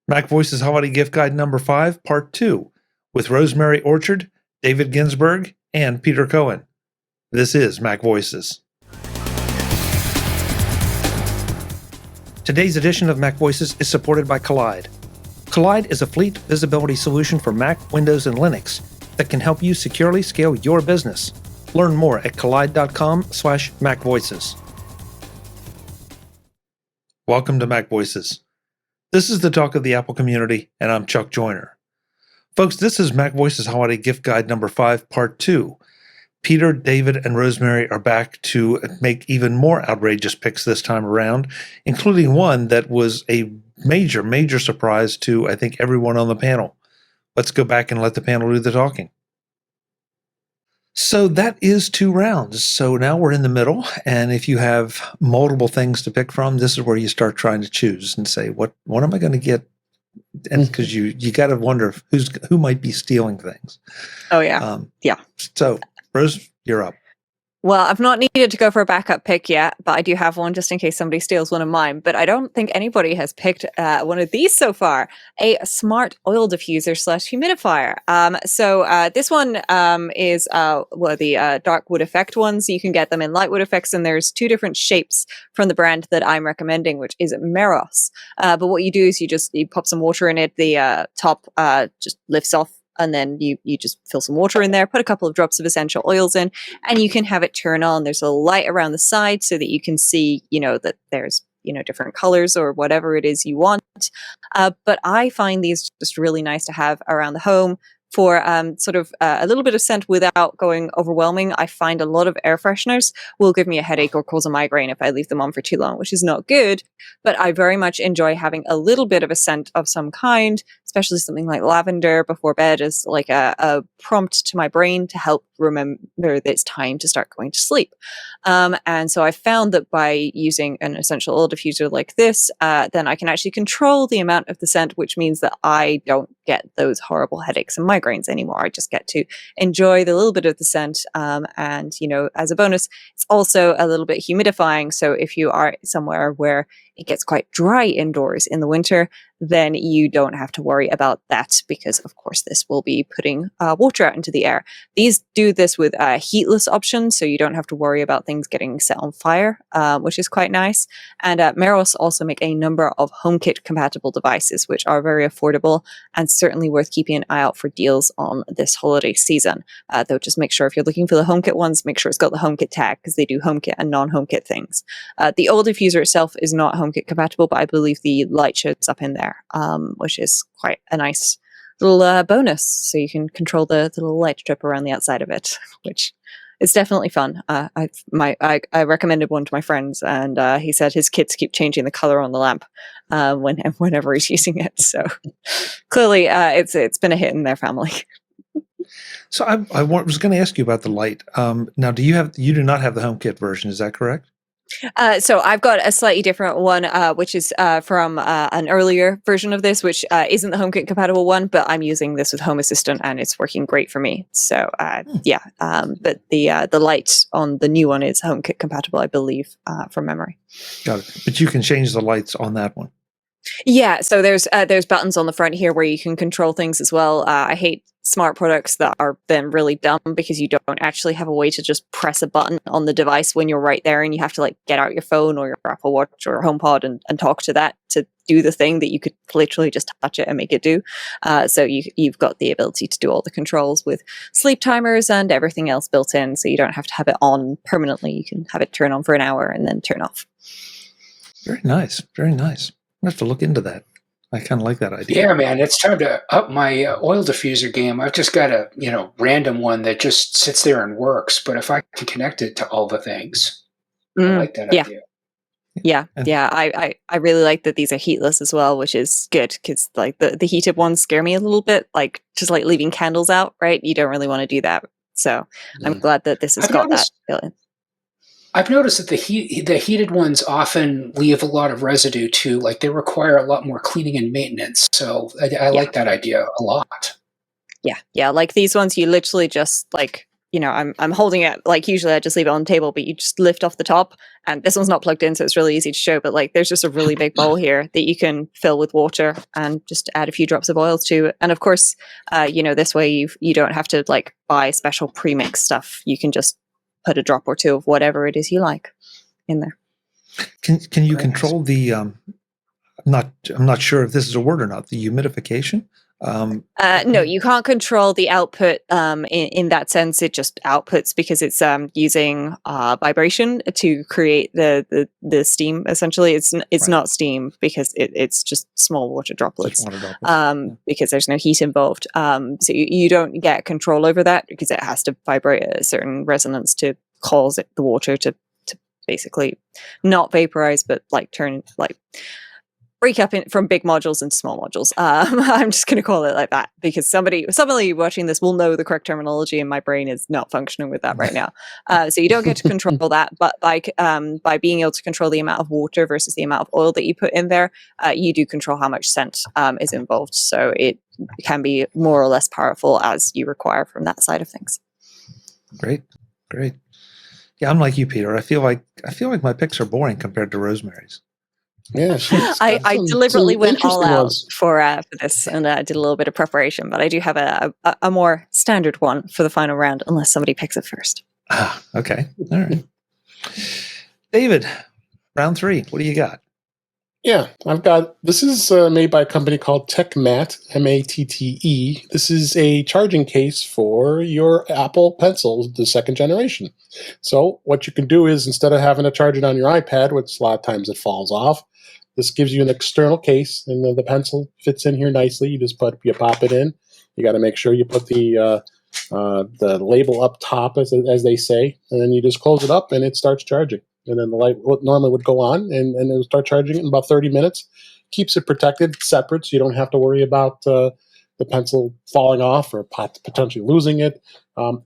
MacVoices Holiday Gift Guide number 5, Part 2, with Rosemary Orchard, David Ginsburg, and Peter Cohen. This is MacVoices. Today's edition of MacVoices is supported by Kolide. Kolide is a fleet visibility solution for Mac, Windows, and Linux that can help you securely scale your business. Learn more at kolide.com/MacVoices. Welcome to MacVoices. This is the talk of the Apple community, and I'm Chuck Joyner. Folks, this is MacVoices Holiday Gift Guide number 5, Part 2. Peter, David, and Rosemary are back to make even more outrageous picks this time around, including one that was a major surprise to, I think, everyone on the panel. Let's go back and let the panel do the talking. So that is 2 rounds. So now we're in the middle, and if you have multiple things to pick from, this is where you start trying to choose and say, what am I going to get? And because you got to wonder who might be stealing things. Oh yeah, yeah. So Rose, you're up. Well, I've not needed to go for a backup pick yet, but I do have one just in case somebody steals one of mine. But I don't think anybody has picked one of these so far, a smart oil diffuser / humidifier. So this one is the dark wood effect ones. You can get them in light wood effects, and there's 2 different shapes from the brand that I'm recommending, which is Meross. But what you do is you pop some water in it. The top just lifts off. And then you just fill some water in there, put a couple of drops of essential oils in, and you can have it turn on. There's a light around the side so that you can see, that there's, different colors or whatever it is you want. But I find these just really nice to have around the home for sort of a little bit of scent without going overwhelming. I find a lot of air fresheners will give me a headache or cause a migraine if I leave them on for too long, which is not good. But I very much enjoy having a little bit of a scent of some kind, especially something like lavender before bed as like a prompt to my brain to help remember that it's time to start going to sleep. And so I found that by using an essential oil diffuser like this, then I can actually control the amount of the scent, which means that I don't get those horrible headaches and migraines anymore. I just get to enjoy the little bit of the scent. And, as a bonus, it's also a little bit humidifying. So if you are somewhere where it gets quite dry indoors in the winter, then you don't have to worry about that because, of course, this will be putting water out into the air. These do this with a heatless option, so you don't have to worry about things getting set on fire, which is quite nice. And Meross also make a number of HomeKit compatible devices, which are very affordable and certainly worth keeping an eye out for deals on this holiday season. Though just make sure if you're looking for the HomeKit ones, make sure it's got the HomeKit tag because they do HomeKit and non-HomeKit things. The oil diffuser itself is not HomeKit compatible, but I believe the light shows up in there, which is quite a nice little bonus. So you can control the little light strip around the outside of it, which is definitely fun. I recommended one to my friends, and he said his kids keep changing the color on the lamp whenever he's using it. So clearly, it's been a hit in their family. So I was going to ask you about the light. Now, you do not have the HomeKit version? Is that correct? So I've got a slightly different one, which is from an earlier version of this, which isn't the HomeKit compatible one, but I'm using this with Home Assistant and it's working great for me. So but the light on the new one is HomeKit compatible, I believe, from memory. Got it. But you can change the lights on that one. Yeah, so there's buttons on the front here where you can control things as well. I hate smart products that are then really dumb because you don't actually have a way to just press a button on the device when you're right there, and you have to get out your phone or your Apple Watch or HomePod and talk to that to do the thing that you could literally just touch it and make it do. So you've got the ability to do all the controls with sleep timers and everything else built in, so you don't have to have it on permanently. You can have it turn on for an hour and then turn off. Very nice. Very nice. I have to look into that. I kind of like that idea. Yeah, man, it's time to up my oil diffuser game. I've just got a random one that just sits there and works. But if I can connect it to all the things, I like that idea. Yeah. I really like that these are heatless as well, which is good because the heated ones scare me a little bit. Just leaving candles out, right? You don't really want to do that. So I'm glad that this has got that feeling. I've noticed that the heated ones often leave a lot of residue too. They require a lot more cleaning and maintenance. So I like that idea a lot. Yeah. Like these ones, you literally just I'm holding it, like usually I just leave it on the table, but you just lift off the top, and this one's not plugged in, so it's really easy to show, but like there's just a really big bowl here that you can fill with water and just add a few drops of oils to. And of course, this way you don't have to like buy special premix stuff. You can just put a drop or two of whatever it is you like in there. Can you control the I'm not sure if this is a word or not, the humidification? No, you can't control the output in that sense. It just outputs because it's using vibration to create the steam. Essentially, it's Right. not steam because it's just small water droplets. Just water droplets. Because there's no heat involved. So you don't get control over that because it has to vibrate at a certain resonance to cause the water to basically not vaporize, but like turn like break up from big modules into small modules. I'm just going to call it like that because somebody watching this will know the correct terminology, and my brain is not functioning with that right now. So you don't get to control that, but by being able to control the amount of water versus the amount of oil that you put in there, you do control how much scent is involved. So it can be more or less powerful as you require from that side of things. Great. Yeah, I'm like you, Peter. I feel like my picks are boring compared to Rosemary's. Yeah, I deliberately went all out ones. for this and did a little bit of preparation, but I do have a more standard one for the final round, unless somebody picks it first. Okay. All right. David, round 3. What do you got? Yeah, I've got, this is made by a company called TechMatte, M-A-T-T-E. This is a charging case for your Apple Pencil, the 2nd generation. So what you can do is, instead of having to charge it on your iPad, which a lot of times it falls off, this gives you an external case, and the pencil fits in here nicely. You pop it in. You got to make sure you put the label up top, as they say, and then you just close it up, and it starts charging. And then the light normally would go on, and it will start charging in about 30 minutes. Keeps it protected, separate, so you don't have to worry about the pencil falling off or potentially losing it.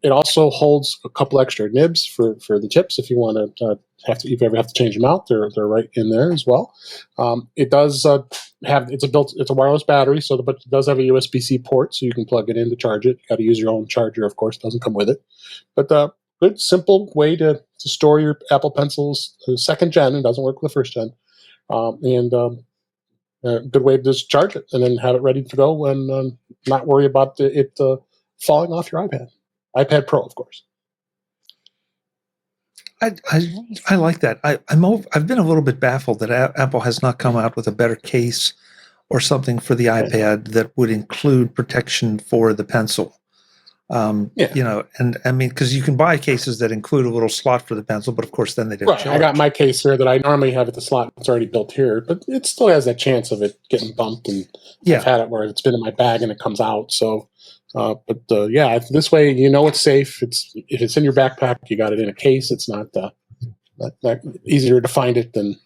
It also holds a couple extra nibs for the tips if you want to if you ever have to change them out. They're right in there as well. It does it's a wireless battery, but it does have a USB-C port, so you can plug it in to charge it. You got to use your own charger, of course. It doesn't come with it, but good, simple way to store your Apple Pencils, 2nd gen. It doesn't work with the 1st gen. Good way to just charge it and then have it ready to go and not worry about it falling off your iPad Pro, of course. I like that. I've been a little bit baffled that Apple has not come out with a better case or something for the iPad that would include protection for the pencil. And I mean, because you can buy cases that include a little slot for the pencil, but of course then they don't charge. I got my case here that I normally have at the slot. It's already built here, but it still has that chance of it getting bumped. And I've had it where it's been in my bag and it comes out. So, this way it's safe. If it's in your backpack, you got it in a case. It's not easier to find it than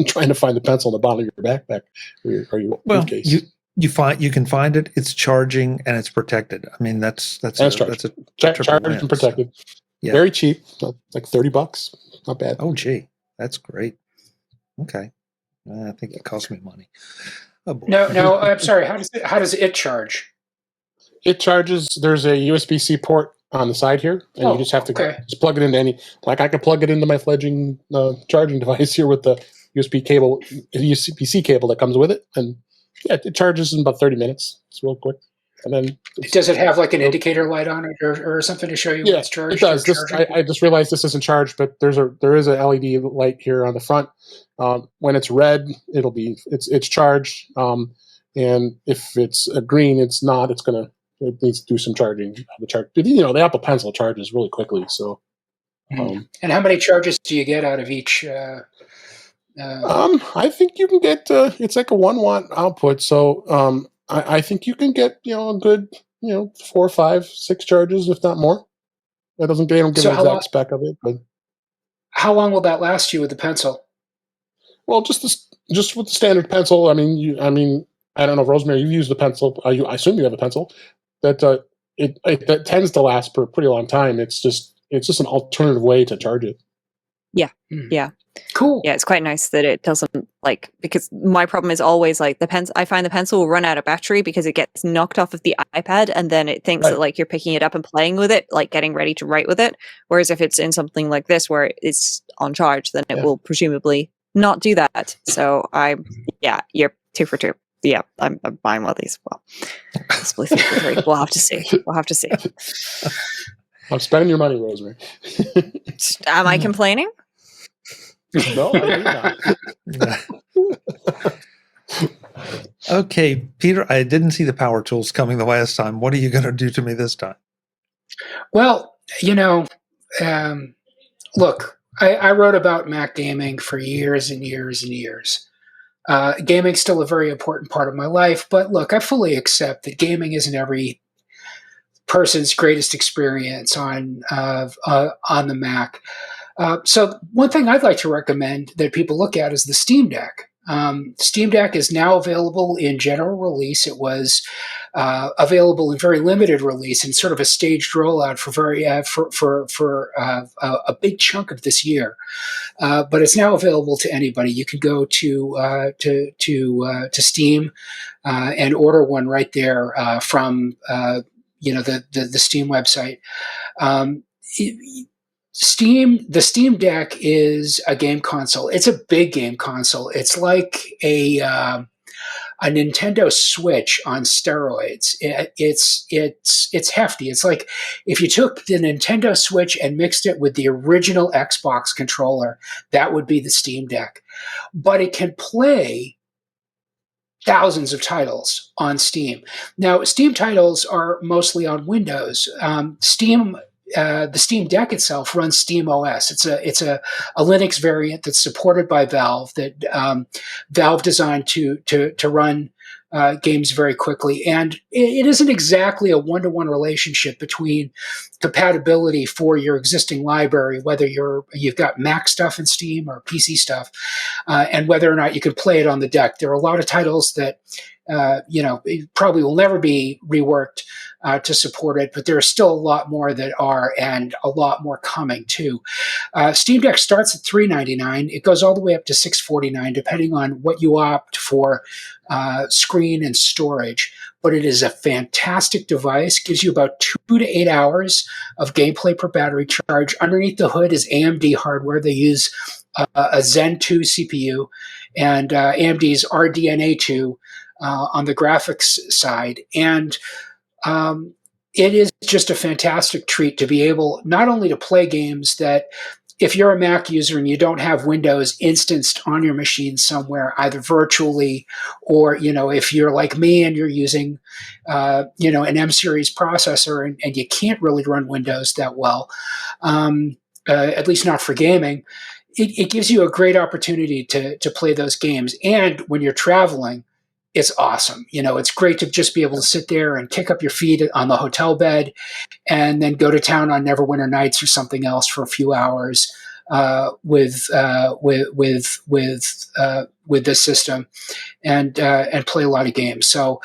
trying to find the pencil in the bottom of your backpack or your case. You can find it. It's charging and it's protected. I mean, that's charged and protected. So, yeah. Very cheap, like $30. Not bad. Oh, gee, that's great. Okay, I think it cost me money. Oh, boy. No, I'm sorry. How does it charge? It charges. There's a USB-C port on the side here, and you just have to just plug it into any. Like I can plug it into my fledgling charging device here with the USB-C cable that comes with it, and it charges in about 30 minutes. It's real quick. And then does it have like an indicator light on it or something to show you when it's charged? It does. I just realized this isn't charged, but there is a LED light here on the front. When it's red, it's charged. And if it's green, it's not. It needs to do some charging. The Apple Pencil charges really quickly. So, and how many charges do you get out of each? I think you can get it's like a 1 watt output. So I think you can get a good 4, 5, 6 charges, if not more. They don't give an exact spec of it, but how long will that last you with the pencil? Well, just with the standard pencil. I mean, I don't know, Rosemary, you've used the pencil. I assume you have a pencil that it tends to last for a pretty long time. It's just an alternative way to charge it. Yeah. Yeah. Cool. Yeah, it's quite nice that it doesn't Like, because my problem is always like I find the pencil will run out of battery because it gets knocked off of the iPad, and then it thinks that like you're picking it up and playing with it, like getting ready to write with it. Whereas if it's in something like this where it's on charge, then it will presumably not do that. So you're 2 for 2. Yeah, I'm buying one of these. Well, possibly 3 for 3. We'll have to see. I'm spending your money, Rosemary. Am I complaining? No, I do not. Okay, Peter, I didn't see the power tools coming the last time. What are you going to do to me this time? Well, look, I wrote about Mac gaming for years and years and years. Gaming's still a very important part of my life, but look, I fully accept that gaming isn't every person's greatest experience on the Mac. So one thing I'd like to recommend that people look at is the Steam Deck. Steam Deck is now available in general release. It was available in very limited release and sort of a staged rollout for a big chunk of this year. But it's now available to anybody. You can go to Steam and order one right there from the Steam website. The Steam Deck is a game console. It's a big game console. It's like a Nintendo Switch on steroids. It's hefty. It's like if you took the Nintendo Switch and mixed it with the original Xbox controller, that would be the Steam Deck. But it can play thousands of titles on Steam. Now, Steam titles are mostly on Windows. The Steam Deck itself runs Steam OS. It's a Linux variant that's supported by Valve that Valve designed to run games very quickly. And it isn't exactly a one-to-one relationship between compatibility for your existing library, whether you've got Mac stuff in Steam or PC stuff, and whether or not you can play it on the deck. There are a lot of titles that probably will never be reworked to support it, but there are still a lot more that are, and a lot more coming too. Steam Deck starts at $399. It goes all the way up to $649, depending on what you opt for, screen and storage. But it is a fantastic device. Gives you about 2 to 8 hours of gameplay per battery charge. Underneath the hood is AMD hardware. They use a Zen 2 CPU and AMD's RDNA 2 on the graphics side. And it is just a fantastic treat to be able not only to play games that, if you're a Mac user and you don't have Windows instanced on your machine somewhere, either virtually or, if you're like me and you're using, an M series processor and you can't really run Windows that well, at least not for gaming, it gives you a great opportunity to play those games. And when you're traveling, it's awesome. It's great to just be able to sit there and kick up your feet on the hotel bed and then go to town on Neverwinter Nights or something else for a few hours with this system and play a lot of games. So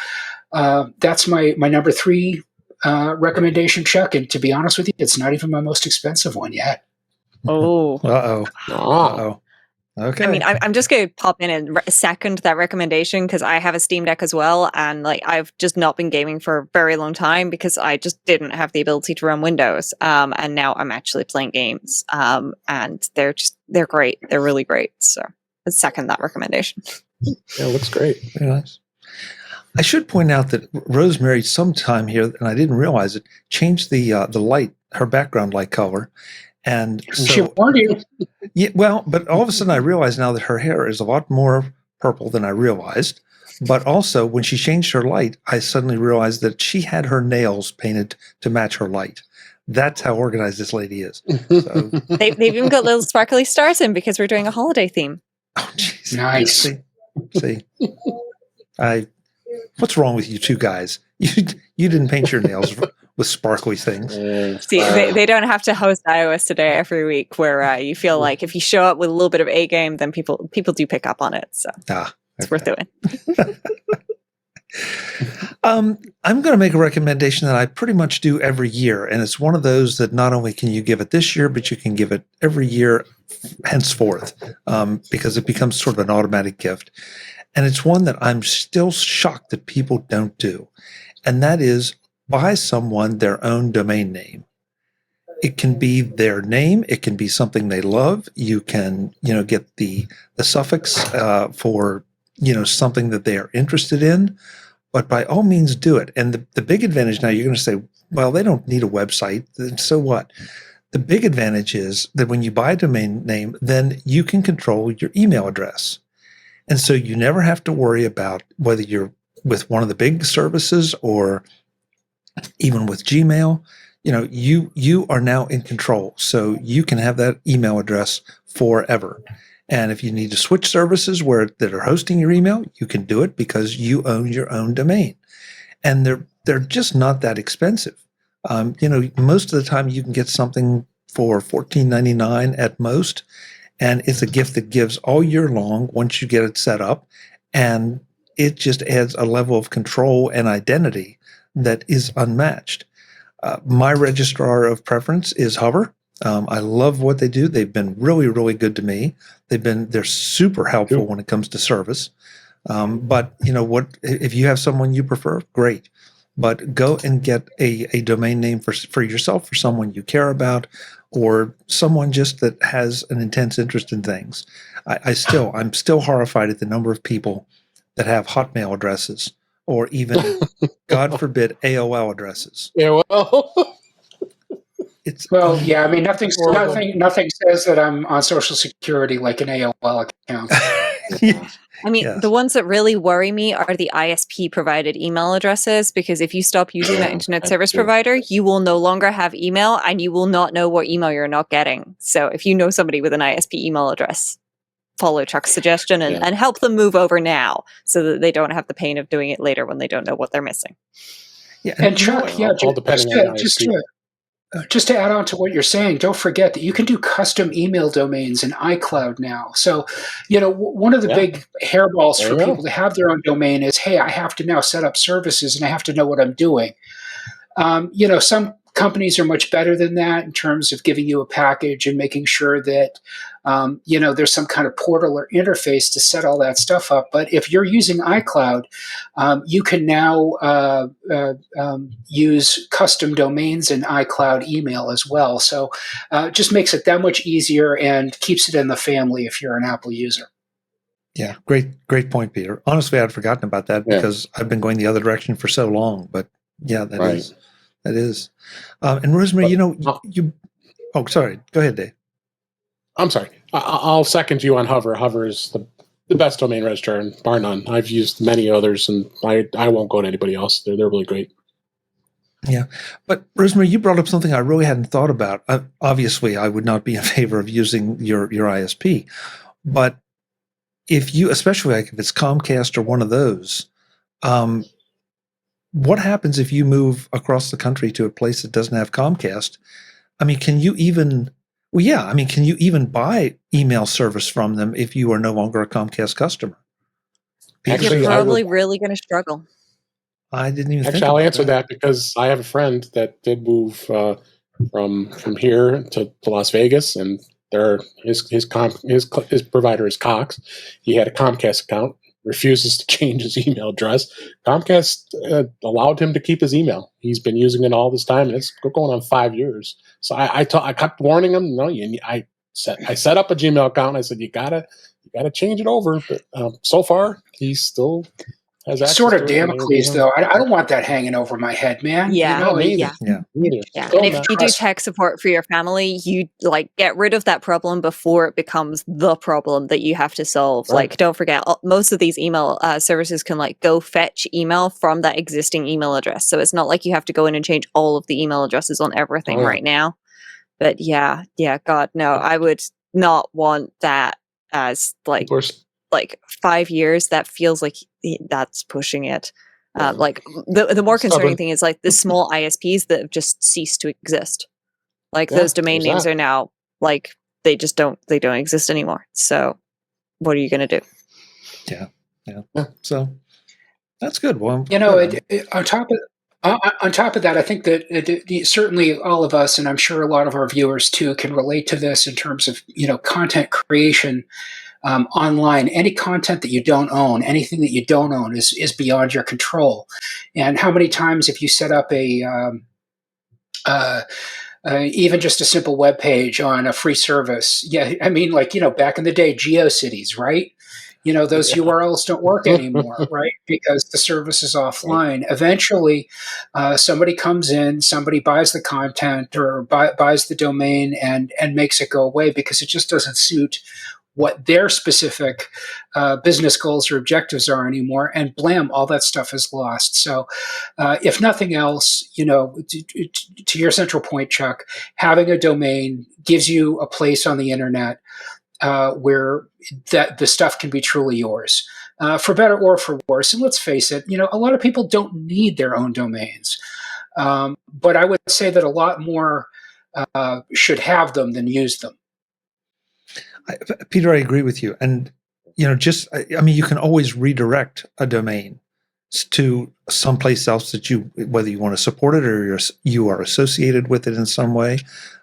that's my number 3 recommendation, Chuck. And to be honest with you, it's not even my most expensive one yet. Oh. Uh-oh. Okay. I mean, I'm just going to pop in and second that recommendation because I have a Steam Deck as well. And I've just not been gaming for a very long time because I just didn't have the ability to run Windows. And now I'm actually playing games. And they're great. They're really great. So I second that recommendation. Yeah, it looks great. Very nice. I should point out that Rosemary sometime here, and I didn't realize it, changed the light, her background light color. And so, yeah, well, but all of a sudden I realize now that her hair is a lot more purple than I realized. But also, when she changed her light, I suddenly realized that she had her nails painted to match her light. That's how organized this lady is. So, they've even got little sparkly stars in because we're doing a holiday theme. Oh, jeez. Nice. See, what's wrong with you two guys? You didn't paint your nails with sparkly things. See, they don't have to host iOS Today every week where you feel like if you show up with a little bit of A game, then people do pick up on it. So it's worth doing. I'm going to make a recommendation that I pretty much do every year. And it's one of those that not only can you give it this year, but you can give it every year henceforth, because it becomes sort of an automatic gift. And it's one that I'm still shocked that people don't do. And that is buy someone their own domain name. It can be their name. It can be something they love. You can, get the suffix for, something that they are interested in. But by all means, do it. And the big advantage now, you're going to say, well, they don't need a website. So what? The big advantage is that when you buy a domain name, then you can control your email address. And so you never have to worry about whether you're with one of the big services or even with Gmail. You are now in control. So you can have that email address forever. And if you need to switch services that are hosting your email, you can do it because you own your own domain. And they're just not that expensive. Most of the time you can get something for $14.99 at most, and it's a gift that gives all year long once you get it set up, and it just adds a level of control and identity that is unmatched. My registrar of preference is Hover. I love what they do. They've been really, really good to me. They're super helpful when it comes to service. But if you have someone you prefer, great. But go and get a domain name for yourself, for someone you care about, or someone just that has an intense interest in things. I'm still horrified at the number of people that have Hotmail addresses, or even, God forbid, AOL addresses. Yeah, well. Yeah. I mean, nothing says that I'm on Social Security like an AOL account. I mean, the ones that really worry me are the ISP provided email addresses, because if you stop using that internet service provider, you will no longer have email and you will not know what email you're not getting. So if you know somebody with an ISP email address, follow Chuck's suggestion and help them move over now so that they don't have the pain of doing it later when they don't know what they're missing. Yeah, and Chuck, just to add on to what you're saying, don't forget that you can do custom email domains in iCloud now. So, one of the big hairballs for people to have their own domain is, hey, I have to now set up services and I have to know what I'm doing. Some companies are much better than that in terms of giving you a package and making sure that, there's some kind of portal or interface to set all that stuff up. But if you're using iCloud, you can now use custom domains in iCloud email as well. So it just makes it that much easier and keeps it in the family if you're an Apple user. Yeah, great point, Peter. Honestly, I'd forgotten about that because I've been going the other direction for so long. But yeah, that is. And Rosemary, Oh, sorry. Go ahead, Dave. I'm sorry. I'll second you on Hover. Hover is the best domain registrar, bar none. I've used many others, and I won't go to anybody else. They're really great. Yeah. But Rosemary, you brought up something I really hadn't thought about. Obviously, I would not be in favor of using your ISP. But if you, especially like if it's Comcast or one of those, what happens if you move across the country to a place that doesn't have Comcast? I mean, can you even buy email service from them if you are no longer a Comcast customer? You're probably really going to struggle. I didn't even think I'll answer that because I have a friend that did move from here to Las Vegas, and his provider is Cox. He had a Comcast account, refuses to change his email address. Comcast allowed him to keep his email. He's been using it all this time, and it's going on 5 years. So I kept warning him. No, I set up a Gmail account. And I said you gotta change it over. But so far, he still has access. Sort of Damocles, though. I don't want that hanging over my head, man. Yeah, And if you do tech support for your family, you get rid of that problem before it becomes the problem that you have to solve. Right. Don't forget, most of these email services can go fetch email from that existing email address. So it's not like you have to go in and change all of the email addresses on everything right now. But God, no, I would not want that as 5 years. That feels like that's pushing it. The more concerning thing is the small ISPs that have just ceased to exist. Those domain names are now they don't exist anymore. So what are you going to do? Yeah. So that's good. Well, on top On top of that, I think that certainly all of us, and I'm sure a lot of our viewers too, can relate to this in terms of content creation online. Any content that you don't own, anything that you don't own, is beyond your control. And how many times if you set up even just a simple web page on a free service? Yeah, I mean, back in the day, GeoCities, right? Those URLs don't work anymore, right? Because the service is offline. Eventually, somebody comes in, somebody buys the content or buys the domain and makes it go away because it just doesn't suit what their specific business goals or objectives are anymore, and blam, all that stuff is lost. So if nothing else, to your central point, Chuck, having a domain gives you a place on the internet where that the stuff can be truly yours, for better or for worse. And let's face it, a lot of people don't need their own domains, but I would say that a lot more should have them than use them. Peter, I agree with you. And, you can always redirect a domain to someplace else that whether you want to support it or you are associated with it in some way.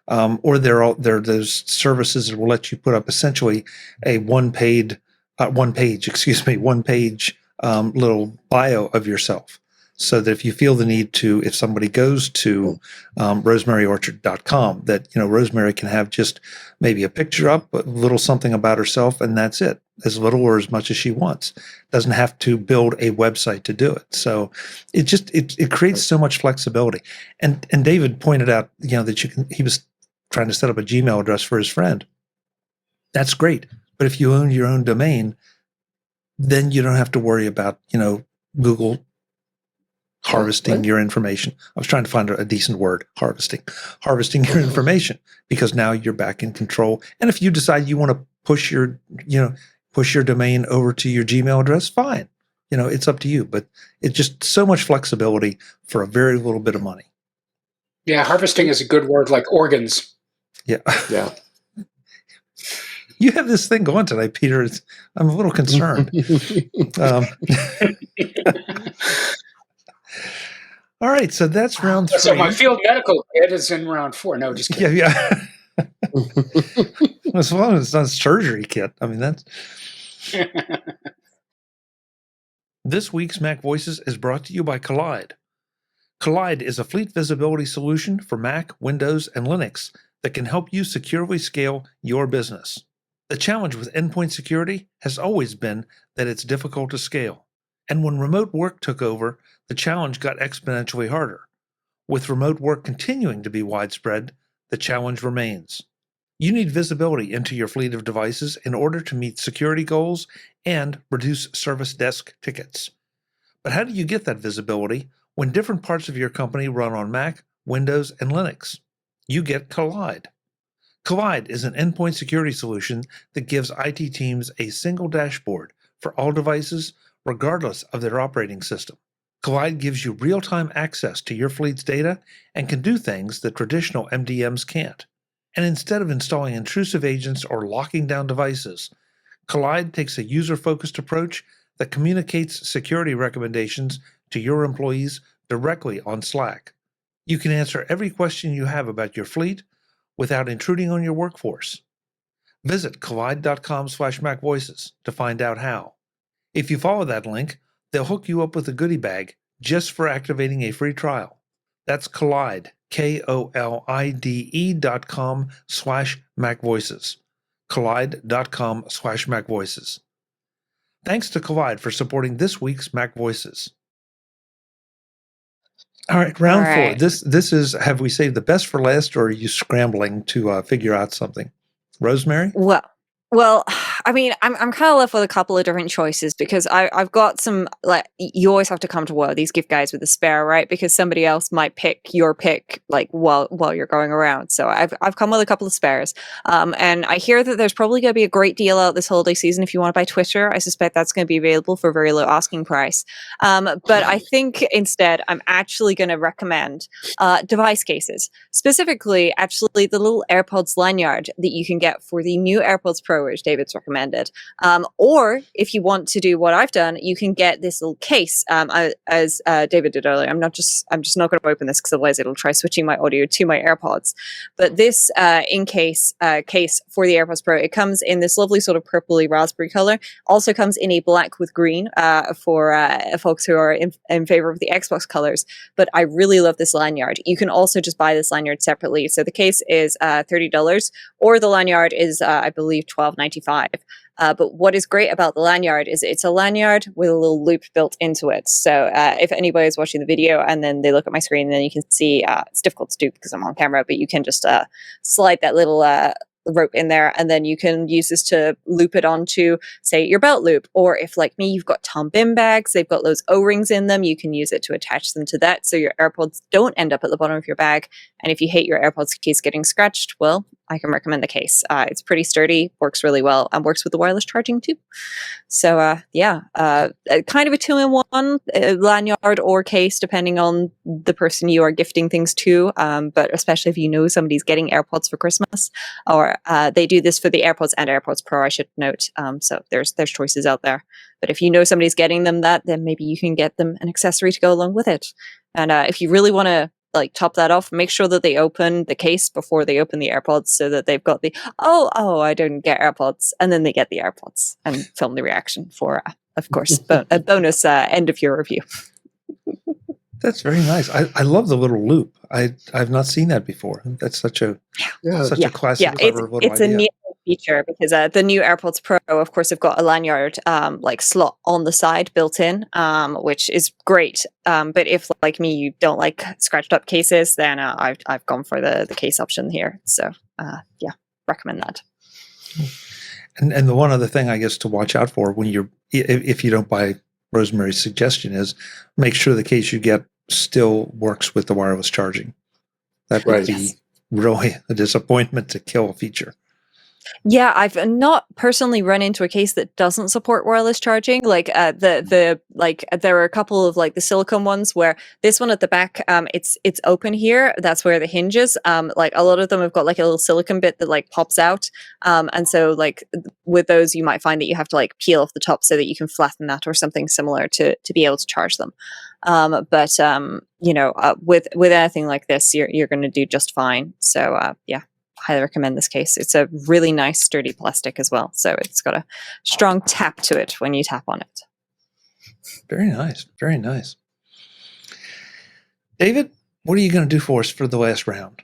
Or there are those services that will let you put up essentially a one page little bio of yourself. So that if you feel the need to, if somebody goes to RosemaryOrchard.com, that Rosemary can have just maybe a picture up, a little something about herself, and that's it, as little or as much as she wants. Doesn't have to build a website to do it. So it creates so much flexibility. And David pointed out that he was trying to set up a Gmail address for his friend. That's great, but if you own your own domain, then you don't have to worry about Google harvesting your information. I was trying to find a decent word, harvesting your information, because now you're back in control. And if you decide you want to push your domain over to your Gmail address, fine. It's up to you, but it's just so much flexibility for a very little bit of money. Yeah. Harvesting is a good word, like organs. Yeah. Yeah. You have this thing going today, Peter. I'm a little concerned. All right, so that's round 3. So my field medical kit is in round 4. No, just kidding. Yeah. As long as it's not a surgery kit. I mean, that's... This week's Mac Voices is brought to you by Kolide. Kolide is a fleet visibility solution for Mac, Windows, and Linux that can help you securely scale your business. The challenge with endpoint security has always been that it's difficult to scale. And when remote work took over, the challenge got exponentially harder. With remote work continuing to be widespread, the challenge remains. You need visibility into your fleet of devices in order to meet security goals and reduce service desk tickets. But how do you get that visibility when different parts of your company run on Mac, Windows, and Linux? You get Kolide. Kolide is an endpoint security solution that gives IT teams a single dashboard for all devices, regardless of their operating system. Kolide gives you real-time access to your fleet's data and can do things that traditional MDMs can't. And instead of installing intrusive agents or locking down devices, Kolide takes a user-focused approach that communicates security recommendations to your employees directly on Slack. You can answer every question you have about your fleet without intruding on your workforce. Visit kolide.com/MacVoices to find out how. If you follow that link, they'll hook you up with a goodie bag just for activating a free trial. That's Kolide, KOLIDE.com/MacVoices. Kolide.com/MacVoices. Thanks to Kolide for supporting this week's Mac Voices. All right, round 4. This is, have we saved the best for last, or are you scrambling to figure out something? Rosemary? Well, I mean, I'm kind of left with a couple of different choices, because I've got some, like, you always have to come to one of these gift guides with a spare, right? Because somebody else might pick your pick, like, while you're going around. So I've come with a couple of spares. And I hear that there's probably going to be a great deal out this holiday season if you want to buy Twitter. I suspect that's going to be available for a very low asking price. But I think instead I'm actually going to recommend device cases. Specifically, actually, the little AirPods lanyard that you can get for the new AirPods Pro Pro, which David's recommended. Or if you want to do what I've done, you can get this little case, as David did earlier. I'm just not going to open this because otherwise it'll try switching my audio to my AirPods. But this Incase case for the AirPods Pro, it comes in this lovely sort of purpley raspberry color. Also comes in a black with green for folks who are in favor of the Xbox colors. But I really love this lanyard. You can also just buy this lanyard separately. So the case is $30, or the lanyard is, I believe, $12.95. But what is great about the lanyard is it's a lanyard with a little loop built into it. So if anybody is watching the video and then they look at my screen, then you can see it's difficult to do because I'm on camera, but you can just slide that little rope in there, and then you can use this to loop it onto, say, your belt loop. Or if, like me, you've got Tom Bim bags, they've got those O-rings in them, you can use it to attach them to that so your AirPods don't end up at the bottom of your bag. And if you hate your AirPods case getting scratched, well, I can recommend the case. It's pretty sturdy, works really well, and works with the wireless charging too. So kind of a two-in-one, lanyard or case, depending on the person you are gifting things to. But especially if you know somebody's getting AirPods for Christmas, or they do this for the AirPods and AirPods Pro, I should note. So there's choices out there. But if you know somebody's getting them that, then maybe you can get them an accessory to go along with it. And if you really want to top that off, make sure that they open the case before they open the AirPods, so that they've got the I didn't get AirPods, and then they get the AirPods and film the reaction for, of course, a bonus end of your review. That's very nice. I love the little loop. I've not seen that before. That's such a classic, clever little it's idea. a neat feature, because the new AirPods Pro, of course, have got a lanyard slot on the side built in, which is great. But if, like me, you don't like scratched up cases, then I've gone for the case option here. So recommend that. And the one other thing, I guess, to watch out for when if you don't buy Rosemary's suggestion, is make sure the case you get still works with the wireless charging. That would be really a disappointment to kill a feature. Yeah, I've not personally run into a case that doesn't support wireless charging. Like there are a couple of the silicone ones where this one at the back, it's open here. That's where the hinge is. A lot of them have got a little silicone bit that pops out. And so with those, you might find that you have to peel off the top so that you can flatten that or something similar to be able to charge them. With anything like this, you're going to do just fine. So highly recommend this case. It's a really nice, sturdy plastic as well. So it's got a strong tap to it when you tap on it. Very nice. Very nice. David, what are you going to do for us for the last round?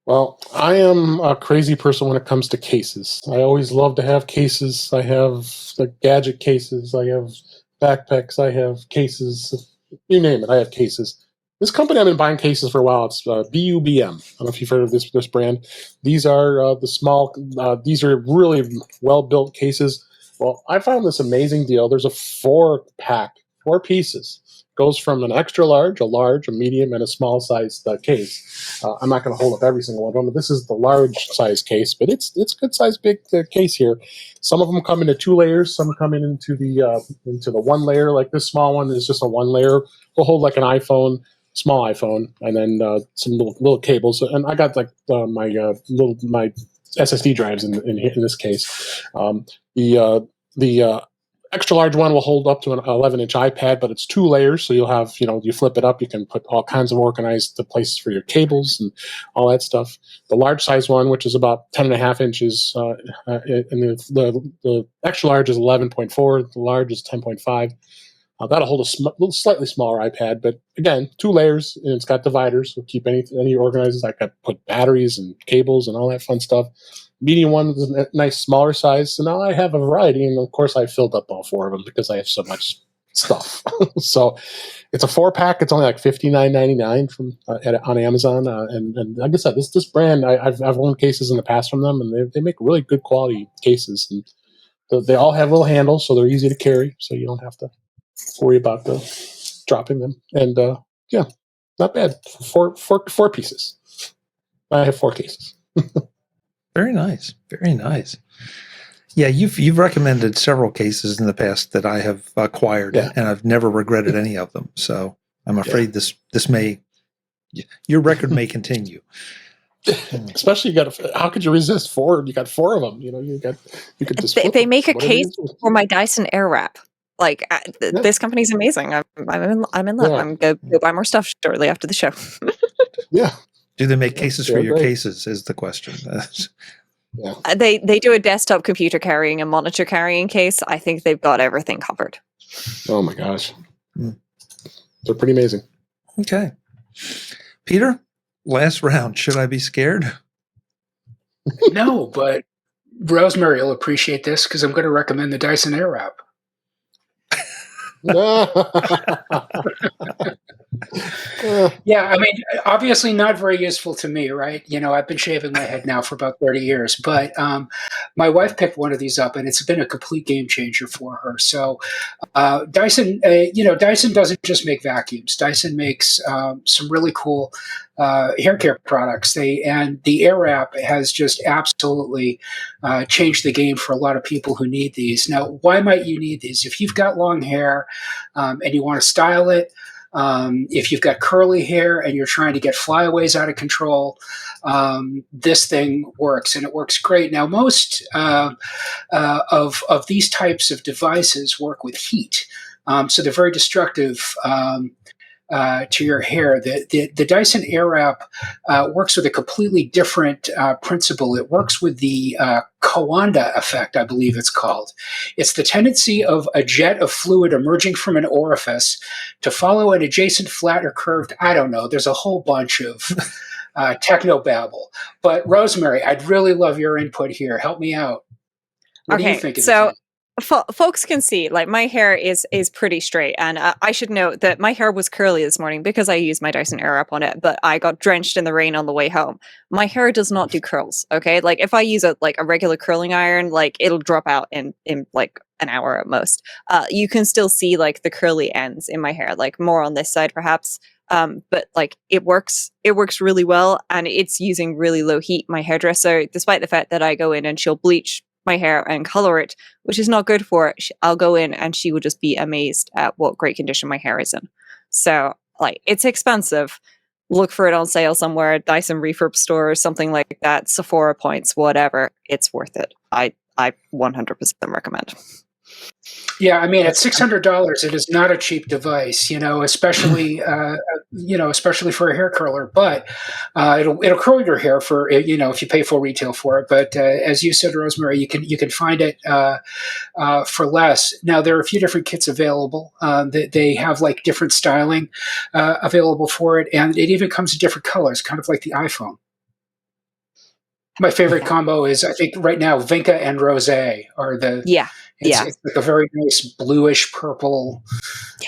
Well, I am a crazy person when it comes to cases. I always love to have cases. I have gadget cases. I have backpacks. I have cases. You name it, I have cases. This company, I've been buying cases for a while. It's BUBM. I don't know if you've heard of this brand. These are these are really well-built cases. Well, I found this amazing deal. There's a 4-pack, 4 pieces. Goes from an extra large, a large, a medium, and a small size case. I'm not going to hold up every single one of them, but this is the large size case. But it's good size, big case here. Some of them come into 2 layers. Some come into the 1 layer. Like this small one is just a 1 layer. Will hold like an iPhone. Small iPhone, and then some little cables, and I got my SSD drives in this case. The extra large one will hold up to an 11-inch iPad, but it's 2 layers, so you'll have you flip it up, you can put all kinds of organized places for your cables and all that stuff. The large size one, which is about 10.5 inches, and the extra large is 11.4. The large is 10.5. That'll hold a little slightly smaller iPad, but again, 2 layers, and it's got dividers. So keep any organizers. I could put batteries and cables and all that fun stuff. Medium one is a nice smaller size. So now I have a variety, and of course I filled up all 4 of them because I have so much stuff. So it's a 4-pack. It's only $59.99 from on Amazon. And like I said, this brand, I've owned cases in the past from them, and they make really good quality cases. And they all have little handles, so they're easy to carry, so you don't have to worry about dropping them. And not bad. Four pieces. I have 4 cases. Very nice. Very nice. Yeah, you've recommended several cases in the past that I have acquired, and I've never regretted any of them. So I'm afraid this may, your record may continue. Especially how could you resist four? You got four of them. You could just They make a whatever you case do. for my Dyson Airwrap. Like this company's amazing. I'm in love. Yeah. I'm gonna go buy more stuff shortly after the show. Yeah. Do they make cases for they're your great. cases is the question. Yeah. They do a desktop computer carrying and monitor carrying case. I think they've got everything covered. Oh my gosh. Mm. They're pretty amazing. Okay. Peter, last round. Should I be scared? No, but Rosemary will appreciate this because I'm going to recommend the Dyson Airwrap. Yeah, I mean, obviously not very useful to me, right? I've been shaving my head now for about 30 years, but my wife picked one of these up, and it's been a complete game changer for her. So Dyson, Dyson doesn't just make vacuums. Dyson makes some really cool hair care products. And the Airwrap has just absolutely changed the game for a lot of people who need these. Now, why might you need these? If you've got long hair and you want to style it, if you've got curly hair and you're trying to get flyaways out of control, this thing works, and it works great. Now, most of these types of devices work with heat, so they're very destructive to your hair. The Dyson Airwrap works with a completely different principle. It works with the Cohen effect, I believe it's called. It's the tendency of a jet of fluid emerging from an orifice to follow an adjacent flat or curved, I don't know, there's a whole bunch of technobabble. But Rosemary, I'd really love your input here. Help me out. What do you think of the thing? Folks can see, like, my hair is pretty straight, and I should note that my hair was curly this morning because I used my Dyson Airwrap on it, but I got drenched in the rain on the way home. My hair does not do curls, okay? Like, if I use a regular curling iron, like, it'll drop out in like an hour at most. You can still see like the curly ends in my hair, like more on this side perhaps. But like it works really well, and it's using really low heat. My hairdresser, despite the fact that I go in and she'll bleach my hair and color it, which is not good for it, I'll go in and she will just be amazed at what great condition my hair is in. So like, it's expensive. Look for it on sale somewhere, Dyson refurb store or something like that, Sephora points, whatever. It's worth it. I 100% recommend. Yeah, I mean, at $600, it is not a cheap device, especially for a hair curler. But it'll curl your hair for if you pay full retail for it. But as you said, Rosemary, you can find it for less. Now there are a few different kits available. They have like different styling available for it, and it even comes in different colors, kind of like the iPhone. My favorite combo is, I think, right now, Vinca and Rosé are the. Yeah. It's like a very nice bluish purple.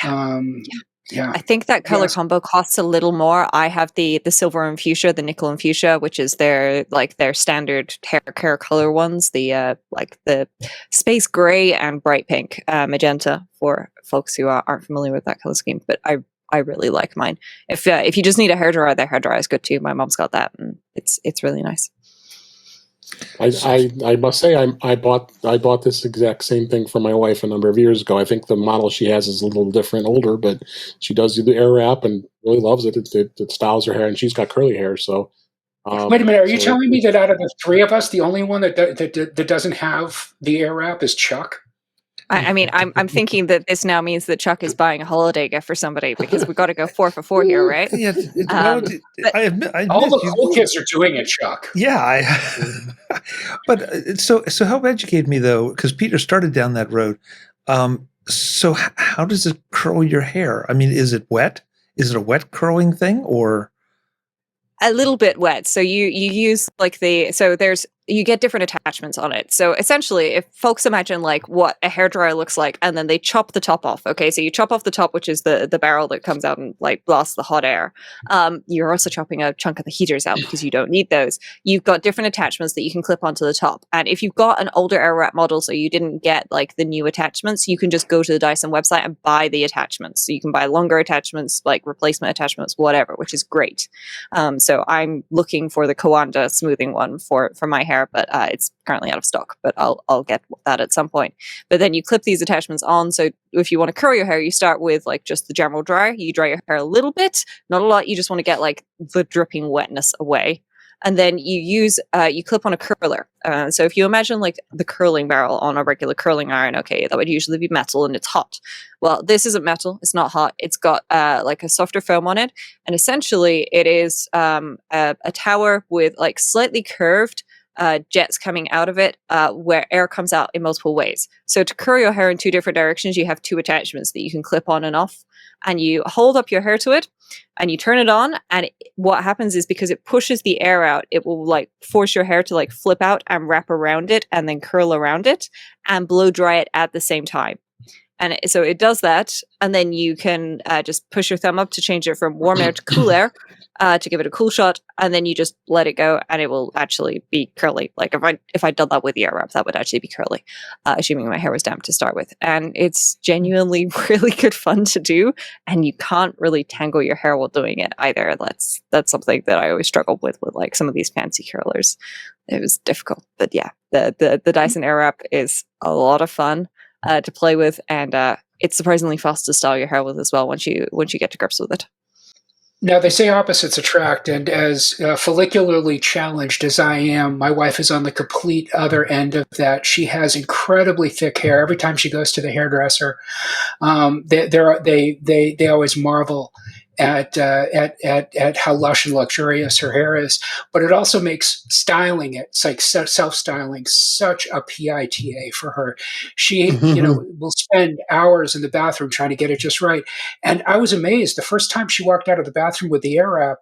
Yeah. I think that color combo costs a little more. I have the silver and fuchsia, the nickel and fuchsia, which is their standard hair care color ones. The the space gray and bright pink, magenta for folks who aren't familiar with that color scheme. But I really like mine. If you just need a hairdryer, their hairdryer is good too. My mom's got that, and it's really nice. I must say I bought this exact same thing for my wife a number of years ago. I think the model she has is a little different, older, but she does do the Airwrap and really loves it. It styles her hair, and she's got curly hair. So wait a minute, are you telling me that out of the three of us, the only one that doesn't have the Airwrap is Chuck? I mean, I'm thinking that this now means that Chuck is buying a holiday gift for somebody, because we've got to go 4 for 4 here, right? Yeah, I admit all the cool kids are doing it, Chuck. Yeah, but so help educate me though, because Peter started down that road. So how does it curl your hair? I mean, is it wet? Is it a wet curling thing, or a little bit wet? So you use you get different attachments on it. So essentially, if folks imagine like what a hairdryer looks like, and then they chop the top off. Okay, so you chop off the top, which is the barrel that comes out and like blasts the hot air. You're also chopping a chunk of the heaters out because you don't need those. You've got different attachments that you can clip onto the top. And if you've got an older Airwrap model, so you didn't get like the new attachments, you can just go to the Dyson website and buy the attachments. So you can buy longer attachments, like replacement attachments, whatever, which is great. So I'm looking for the Kawanda smoothing one for my hair, but it's currently out of stock, but I'll get that at some point. But then you clip these attachments on. So if you want to curl your hair, you start with like just the general dryer. You dry your hair a little bit, not a lot. You just want to get like the dripping wetness away. and then you clip on a curler. So if you imagine like the curling barrel on a regular curling iron, okay, that would usually be metal and it's hot. Well, this isn't metal, it's not hot. It's got like a softer foam on it, and essentially it is a tower with like slightly curved jets coming out of it, where air comes out in multiple ways. So to curl your hair in two different directions, you have two attachments that you can clip on and off, and you hold up your hair to it and you turn it on, and what happens is, because it pushes the air out, it will like force your hair to like flip out and wrap around it and then curl around it and blow dry it at the same time. And so it does that, and then you can just push your thumb up to change it from warm air to cool air, to give it a cool shot, and then you just let it go, and it will actually be curly. Like if I done that with the Airwrap, that would actually be curly, assuming my hair was damp to start with. And it's genuinely really good fun to do, and you can't really tangle your hair while doing it either. That's something that I always struggled with like some of these fancy curlers. It was difficult, but yeah, the Dyson Airwrap is a lot of fun to play with, and it's surprisingly fast to style your hair with as well once you get to grips with it. Now, they say opposites attract, and as follicularly challenged as I am, my wife is on the complete other end of that. She has incredibly thick hair. Every time she goes to the hairdresser, they always marvel at how lush and luxurious her hair is. But it also makes styling it, it's like self-styling, such a PITA for her. She, will spend hours in the bathroom trying to get it just right. And I was amazed the first time she walked out of the bathroom with the Airwrap.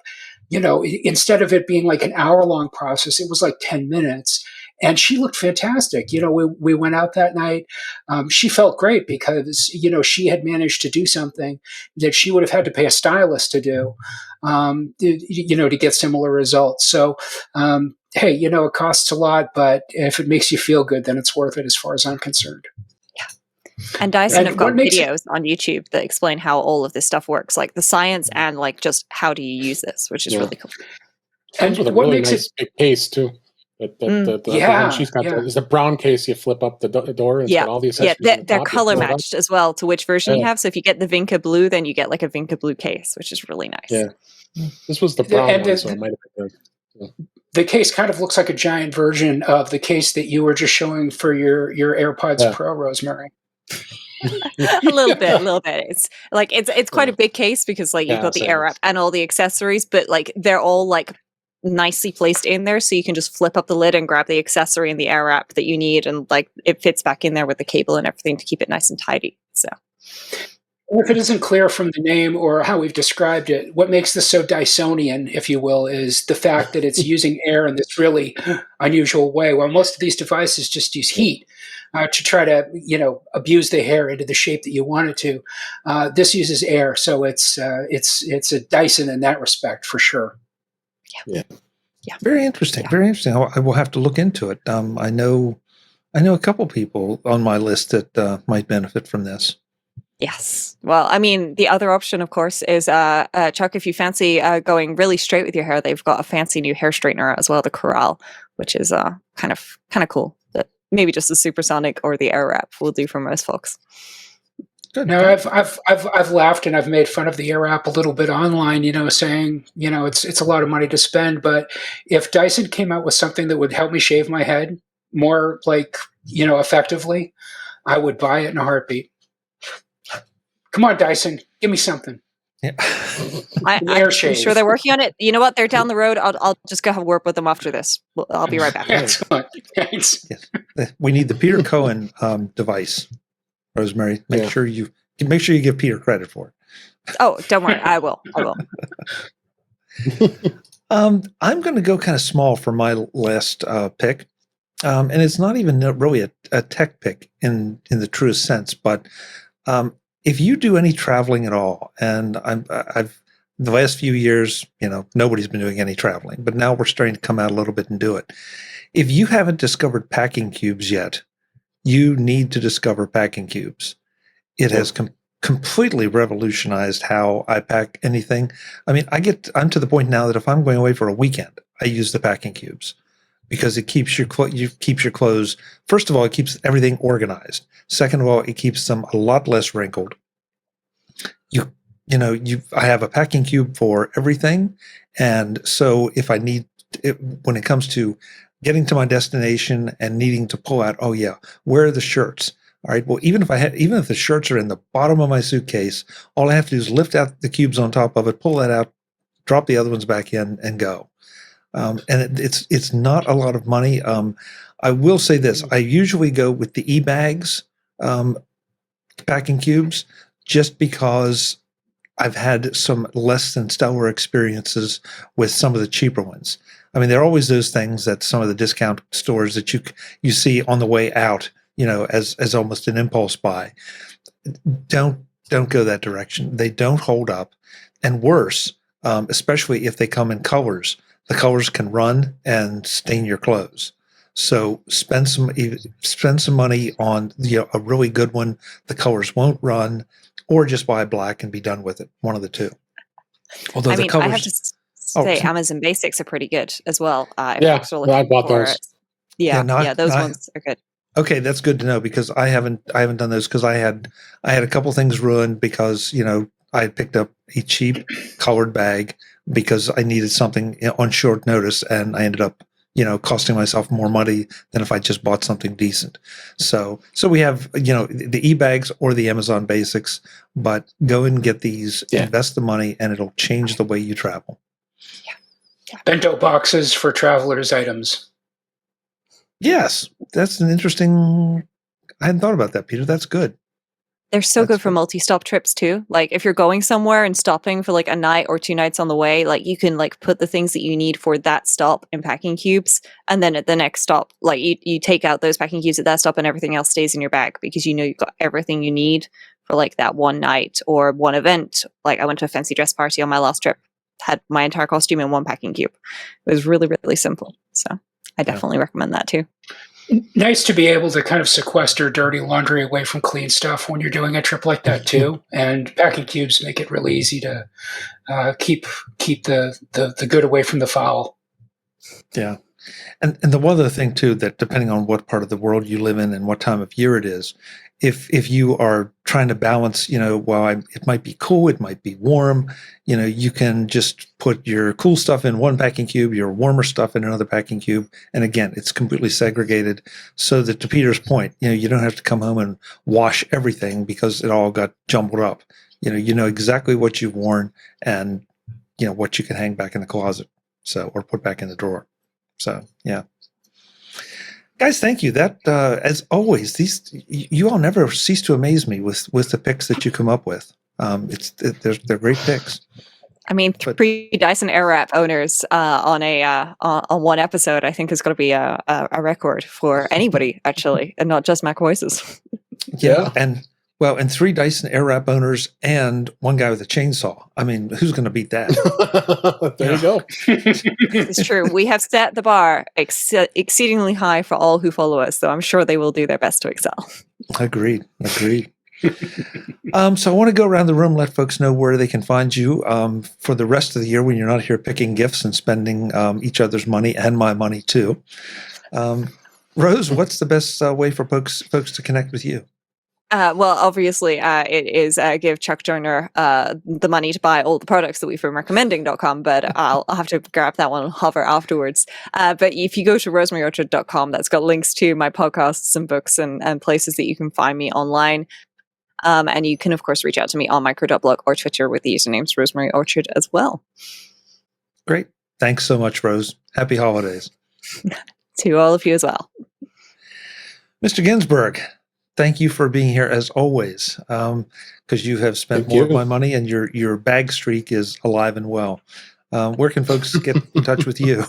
Instead of it being like an hour-long process, it was like 10 minutes. And she looked fantastic. We went out that night. She felt great because, she had managed to do something that she would have had to pay a stylist to do, to get similar results. So, hey, it costs a lot, but if it makes you feel good, then it's worth it as far as I'm concerned. And Dyson have got videos on YouTube that explain how all of this stuff works, like the science and like just how do you use this, which is really cool. And with a really nice big case too. The one she's got is the brown case. You flip up the door and it's got all the accessories. Yeah, they're color matched as well to which version you have. So if you get the Vinca blue, then you get like a Vinca blue case, which is really nice. Yeah, this was the brown one, so it might have been. The case kind of looks like a giant version of the case that you were just showing for your AirPods Pro, Rosemary. a little bit. It's like it's quite a big case because like you've got the Airwrap and all the accessories, but like they're all like nicely placed in there, so you can just flip up the lid and grab the accessory and the Airwrap that you need, and like it fits back in there with the cable and everything to keep it nice and tidy. So if it isn't clear from the name or how we've described it, what makes this so Dysonian, if you will, is the fact that it's using air in this really unusual way, while most of these devices just use heat to try to, abuse the hair into the shape that you want it to. This uses air, so it's a Dyson in that respect for sure. Yeah. Very interesting. Very interesting. I will have to look into it. I know a couple people on my list that might benefit from this. Yes. Well, I mean, the other option, of course, is Chuck, if you fancy going really straight with your hair, they've got a fancy new hair straightener as well, the Corral, which is kind of cool. That maybe just the Supersonic or the Airwrap will do for most folks. Good. Now, I've laughed and I've made fun of the Airwrap a little bit online, saying, it's a lot of money to spend. But if Dyson came out with something that would help me shave my head more effectively, I would buy it in a heartbeat. Come on, Dyson, give me something. Yeah. I'm sure they're working on it. You know what? They're down the road. I'll just go have work with them after this. I'll be right back. Excellent. Thanks. Yes. We need the Peter Cohen device. Rosemary, make sure you give Peter credit for it. Oh, don't worry, I will. I'm going to go kind of small for my last pick, and it's not even really a tech pick in the truest sense. But if you do any traveling at all, and I've the last few years, nobody's been doing any traveling, but now we're starting to come out a little bit and do it. If you haven't discovered packing cubes yet, you need to discover packing cubes. It has completely revolutionized how I pack anything. I mean, I'm to the point now that if I'm going away for a weekend, I use the packing cubes because it keeps your clothes. First of all, it keeps everything organized. Second of all, it keeps them a lot less wrinkled. I have a packing cube for everything, and so if I need when it comes to getting to my destination and needing to pull out, oh yeah, where are the shirts? All right. Well, even if the shirts are in the bottom of my suitcase, all I have to do is lift out the cubes on top of it, pull that out, drop the other ones back in, and go. And it's not a lot of money. I will say this: I usually go with the e-bags packing cubes, just because I've had some less than stellar experiences with some of the cheaper ones. I mean, there are always those things that some of the discount stores that you see on the way out, as almost an impulse buy. Don't go that direction. They don't hold up, and worse, especially if they come in colors. The colors can run and stain your clothes. So spend some money on a really good one. The colors won't run, or just buy black and be done with it. One of the two. Although I the mean, colors, I have to say Amazon Basics are pretty good as well. Yeah, I bought those. Those ones are good. Okay, that's good to know, because I haven't done those, because I had a couple things ruined because I had picked up a cheap colored bag because I needed something on short notice, and I ended up costing myself more money than if I just bought something decent. So we have the e-bags or the Amazon Basics, but go and get these, invest the money, and it'll change the way you travel. Yeah. Bento boxes for travelers' items. Yes, that's an interesting. I hadn't thought about that, Peter. That's good. They're so good for multi-stop trips too. Like if you're going somewhere and stopping for like a night or 2 nights on the way, like you can like put the things that you need for that stop in packing cubes, and then at the next stop, like you take out those packing cubes at that stop, and everything else stays in your bag because you've got everything you need for like that one night or one event. Like I went to a fancy dress party on my last trip, had my entire costume in one packing cube. It was really, really simple. So I definitely recommend that too. Nice to be able to kind of sequester dirty laundry away from clean stuff when you're doing a trip like that too. And packing cubes make it really easy to keep the good away from the foul. Yeah. And the one other thing too, that depending on what part of the world you live in and what time of year it is, if you are trying to balance, it might be cool, it might be warm, you can just put your cool stuff in one packing cube, your warmer stuff in another packing cube. And again, it's completely segregated, so that, to Peter's point, you don't have to come home and wash everything because it all got jumbled up. You know exactly what you've worn and, what you can hang back in the closet, or put back in the drawer. So, yeah. Guys, thank you. That, as always, you all never cease to amaze me with the picks that you come up with. They're great picks. I mean, 3 Dyson Airwrap owners on one episode, I think, is going to be a record for anybody, actually, and not just MacVoices. Yeah, and 3 Dyson Airwrap owners and one guy with a chainsaw. I mean, who's going to beat that? There you go. It's true. We have set the bar exceedingly high for all who follow us, so I'm sure they will do their best to excel. Agreed. So I want to go around the room, let folks know where they can find you for the rest of the year when you're not here picking gifts and spending each other's money and my money too. Rose, what's the best way for folks to connect with you? Well, obviously, it is give Chuck Joyner the money to buy all the products that we've been recommending.com, but I'll have to grab that one and hover afterwards. But if you go to rosemaryorchard.com, that's got links to my podcasts and books and places that you can find me online. And you can, of course, reach out to me on micro.blog or Twitter with the usernames Rosemary Orchard as well. Great. Thanks so much, Rose. Happy holidays. To all of you as well. Mr. Ginsburg, thank you for being here as always, because you have spent more of my money and your bag streak is alive and well. Where can folks get in touch with you?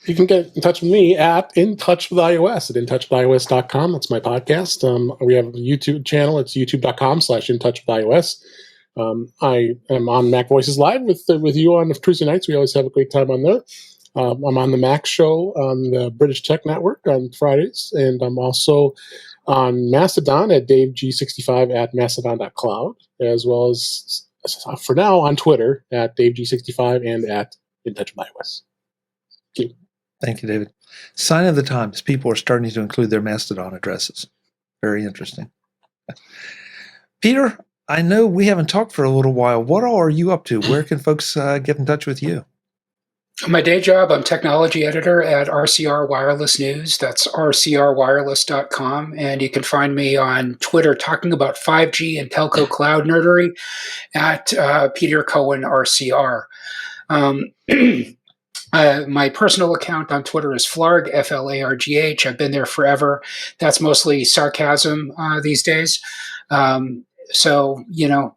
You can get in touch with me at In Touch with iOS at intouchwithios.com. That's my podcast. We have a YouTube channel. It's youtube.com/intouchwithios. I am on MacVoices Live with you on Tuesday nights. We always have a great time on there. I'm on the Mac Show on the British Tech Network on Fridays, and I'm also on Mastodon at DaveG65 at mastodon.cloud, as well as, for now, on Twitter at DaveG65 and at In Touch with iOS. Thank you. Thank you, David. Sign of the times. People are starting to include their Mastodon addresses. Very interesting. Peter, I know we haven't talked for a little while. What all are you up to? Where can folks get in touch with you? My day job, I'm technology editor at RCR Wireless News. That's rcrwireless.com. And you can find me on Twitter talking about 5G and telco cloud nerdery at Peter Cohen RCR. My personal account on Twitter is Flarg, Flargh. I've been there forever. That's mostly sarcasm these days. So,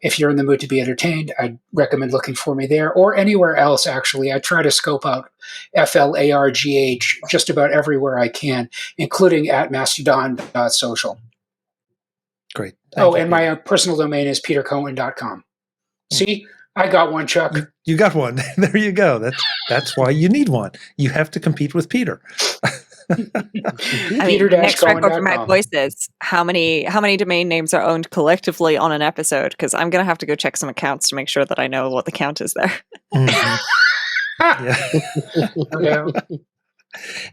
if you're in the mood to be entertained, I'd recommend looking for me there or anywhere else, actually. I try to scope out Flargh just about everywhere I can, including at mastodon.social. Great. Thank you, and my personal domain is petercohen.com. See? I got one, Chuck. You got one. There you go. That's why you need one. You have to compete with Peter. Next record for MacVoices. How many domain names are owned collectively on an episode? Because I'm gonna have to go check some accounts to make sure that I know what the count is there. Yeah.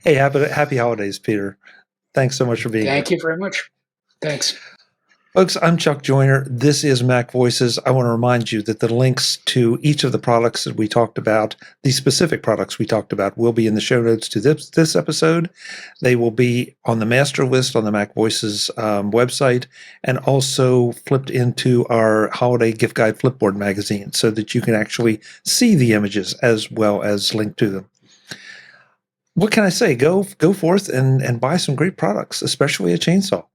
Hey, happy holidays, Peter. Thanks so much for being here. Thank you very much. Thanks. Folks, I'm Chuck Joyner. This is MacVoices. I want to remind you that the links to each of the products that we talked about, the specific products we talked about, will be in the show notes to this episode. They will be on the master list on the MacVoices website and also flipped into our holiday gift guide Flipboard magazine so that you can actually see the images as well as link to them. What can I say? Go forth and buy some great products, especially a chainsaw.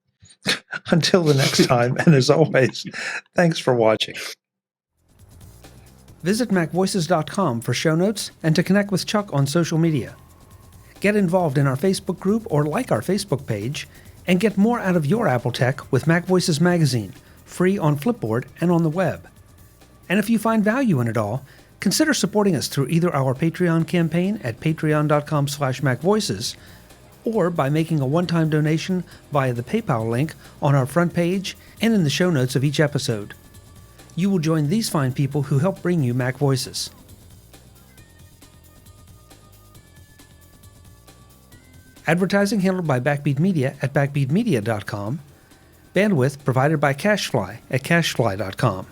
Until the next time, and as always, thanks for watching. Visit MacVoices.com for show notes and to connect with Chuck on social media. Get involved in our Facebook group or like our Facebook page, and get more out of your Apple tech with MacVoices Magazine, free on Flipboard and on the web. And if you find value in it all, consider supporting us through either our Patreon campaign at patreon.com/MacVoices or by making a one-time donation via the PayPal link on our front page and in the show notes of each episode. You will join these fine people who help bring you MacVoices. Advertising handled by Backbeat Media at backbeatmedia.com. Bandwidth provided by CashFly at cashfly.com.